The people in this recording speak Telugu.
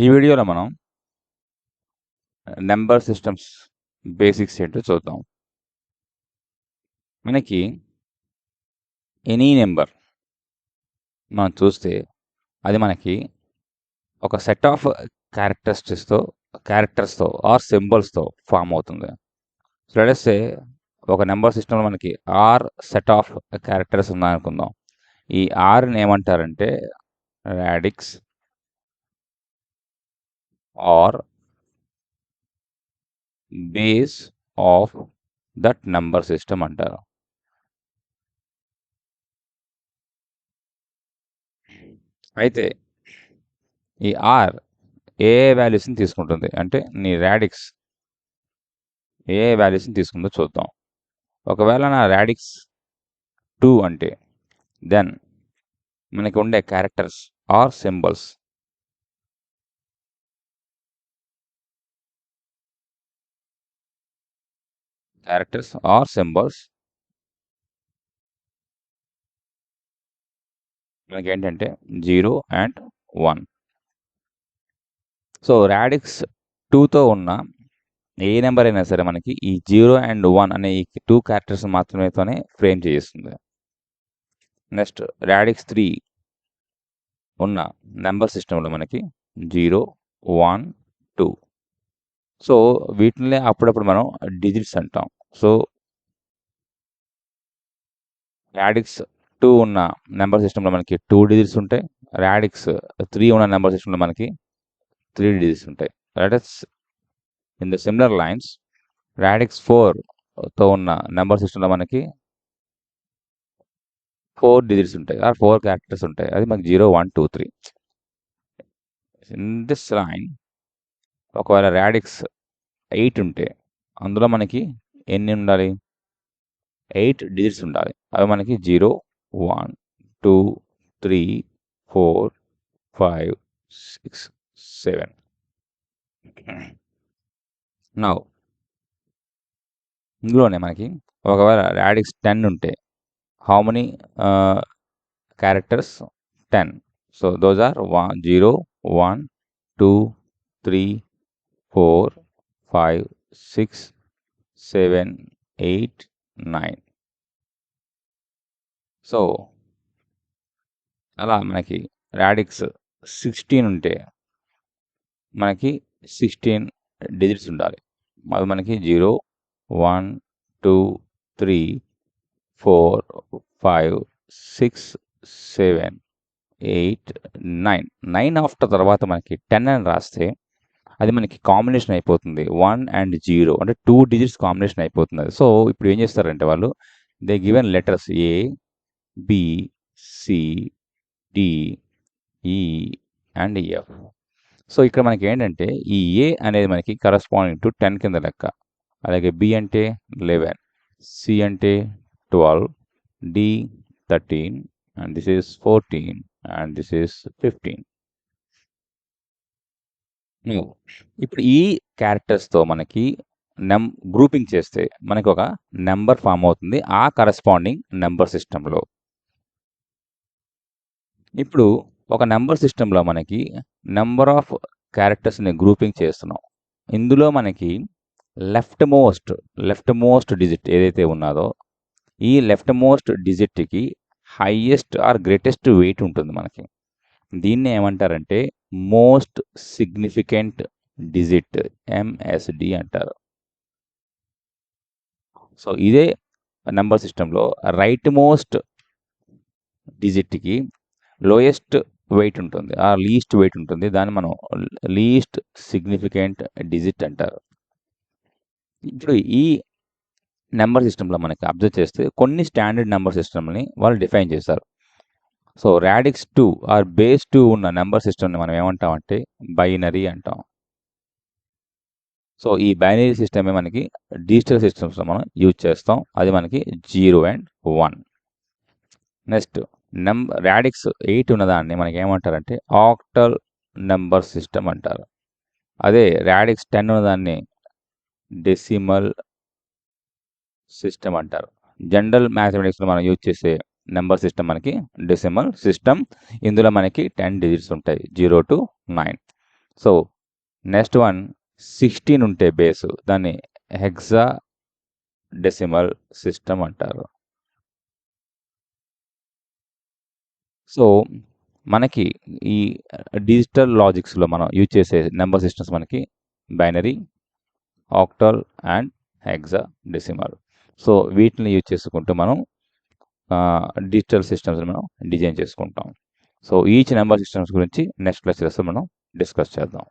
ఈ వీడియోలో మనం నెంబర్ సిస్టమ్స్ బేసిక్స్ ఏంటో చూద్దాం. మనకి ఎనీ నెంబర్ మనం చూస్తే అది మనకి ఒక సెట్ ఆఫ్ క్యారెక్టర్స్తో ఆర్ సింబల్స్తో ఫామ్ అవుతుంది. సో లెట్ us say ఒక నెంబర్ సిస్టంలో మనకి ఆర్ సెట్ ఆఫ్ క్యారెక్టర్స్ ఉన్నాయనుకుందాం. ఈ ఆర్ని ఏమంటారంటే radix or base of that number system అంటారు. అయితే ఈ ఆర్ ఏ వాల్యూస్ని తీసుకుంటుంది అంటే నీ రాడిక్స్ ఏ వాల్యూస్ని తీసుకుందో చూద్దాం. ఒకవేళ నా రాడిక్స్ 2 అంటే దెన్ మనకి ఉండే క్యారెక్టర్స్ ఆర్ సింబల్స్ మనకి ఏంటంటే 0 అండ్ 1. సో రాడిక్స్ 2తో ఉన్న ఏ నెంబర్ అయినా సరే మనకి ఈ 0 అండ్ 1 అనే ఈ 2 క్యారెక్టర్స్ మాత్రమేతోనే ఫ్రేమ్ చేస్తుంది. నెక్స్ట్ రాడిక్స్ 3 ఉన్న నెంబర్ సిస్టంలో మనకి 0, 1, 2. సో వీటిని అప్పుడప్పుడు మనం డిజిట్స్ అంటాం. సో రాడిక్స్ 2 ఉన్న నెంబర్ సిస్టంలో మనకి 2 డిజిట్స్ ఉంటాయి. రాడిక్స్ 3 ఉన్న నెంబర్ సిస్టంలో మనకి 3 డిజిట్స్ ఉంటాయి. That is in the similar lines radix 4తో ఉన్న నెంబర్ సిస్టంలో మనకి 4 డిజిట్స్ ఉంటాయి ఆర్ 4 క్యారెక్టర్స్ ఉంటాయి. అది మనకి 0, 1, 2, 3. ఇన్ దిస్ లైన్ ఒకవేళ రాడిక్స్ 8 ఉంటే అందులో మనకి ఎన్ని ఉండాలి? 8 డిజిట్స్ ఉండాలి. అవి మనకి 0, 1, 2, 3, 4, 5, 6, 7. నౌ ఇందులోనే మనకి ఒకవేళ రాడిక్స్ 10 ఉంటే how many characters? 10. So those are 0, 1, 2, 3, 4, 5, 6, 7, 8, 9. So అలా మనకి రాడిక్స్ 16 ఉంటే మనకి 16 డిజిట్స్ ఉండాలి. అవి మనకి 0, 1, 2, 3, 4, 5, 6, 7, 8, 9. 9 ఆఫ్టర్ తర్వాత మనకి 10 అని రాస్తే అది మనకి కాంబినేషన్ అయిపోతుంది. 1 అండ్ 0 అంటే 2 డిజిట్స్ కాంబినేషన్ అయిపోతుంది. సో ఇప్పుడు ఏం చేస్తారంటే వాళ్ళు they given letters A, B, C, D, E and F. So ఇక్కడ మనకి ఏంటంటే ఈ ఏ అనేది మనకి కరస్పాండింగ్ టు 10 కింద లెక్క. అలాగే బి అంటే 11, సి అంటే 12, D 13 and this is 14 and this is 15. ఇప్పుడు ఈ క్యారెక్టర్స్తో మనకి గ్రూపింగ్ చేస్తే మనకి ఒక నెంబర్ ఫామ్ అవుతుంది ఆ కరస్పాండింగ్ నెంబర్ సిస్టంలో. ఇప్పుడు ఒక నెంబర్ సిస్టంలో మనకి నెంబర్ ఆఫ్ క్యారెక్టర్స్ని గ్రూపింగ్ చేస్తున్నాం. ఇందులో మనకి లెఫ్ట్ మోస్ట్ డిజిట్ ఏదైతే ఉన్నదో ఈ లెఫ్ట్ మోస్ట్ డిజిట్కి హైయెస్ట్ ఆర్ గ్రేటెస్ట్ వెయిట్ ఉంటుంది మనకి. దీన్ని ఏమంటారంటే మోస్ట్ సిగ్నిఫికెంట్ డిజిట్, ఎంఎస్డి అంటారు. సో ఇదే నెంబర్ సిస్టంలో రైట్ మోస్ట్ డిజిట్కి లోయెస్ట్ వెయిట్ ఉంటుంది ఆ లీస్ట్ వెయిట్ ఉంటుంది. దాన్ని మనం లీస్ట్ సిగ్నిఫికెంట్ డిజిట్ అంటారు. ఇప్పుడు ఈ నెంబర్ సిస్టంలో మనకి అబ్జర్వ్ చేస్తే కొన్ని స్టాండర్డ్ నెంబర్ సిస్టమ్ని వాళ్ళు డిఫైన్ చేశారు. సో రాడిక్స్ 2 ఆర్ బేస్ 2 ఉన్న నెంబర్ సిస్టమ్ని మనం ఏమంటామంటే బైనరీ అంటాం. సో ఈ బైనరీ సిస్టమే మనకి డిజిటల్ సిస్టమ్స్లో మనం యూజ్ చేస్తాం. అది మనకి 0 అండ్ 1. నెక్స్ట్ రాడిక్స్ 8 ఉన్నదాన్ని మనకి ఏమంటారంటే ఆక్టల్ నెంబర్ సిస్టమ్ అంటారు. అదే రాడిక్స్ 10 ఉన్నదాన్ని డెసిమల్ సిస్టమ్ అంటారు. జనరల్ మ్యాథమెటిక్స్లో మనం యూజ్ చేసే నెంబర్ సిస్టమ్ మనకి డెసిమల్ సిస్టమ్. ఇందులో మనకి 10 డిజిట్స్ ఉంటాయి 0 to 9. సో నెక్స్ట్ వన్ 16 ఉంటే బేసు దాన్ని హెక్సా డెసిమల్ సిస్టమ్ అంటారు. సో మనకి ఈ డిజిటల్ లాజిక్స్లో మనం యూజ్ చేసే నెంబర్ సిస్టమ్స్ మనకి binary, octal and hexa decimal. So వీటిని యూజ్ చేసుకుంటూ మనం డిజిటల్ సిస్టమ్స్ మనం డిజైన్ చేసుకుంటాం. సో ఈచ్ నెంబర్ సిస్టమ్స్ గురించి నెక్స్ట్ లెక్చర్స్లో మనం డిస్కస్ చేద్దాం.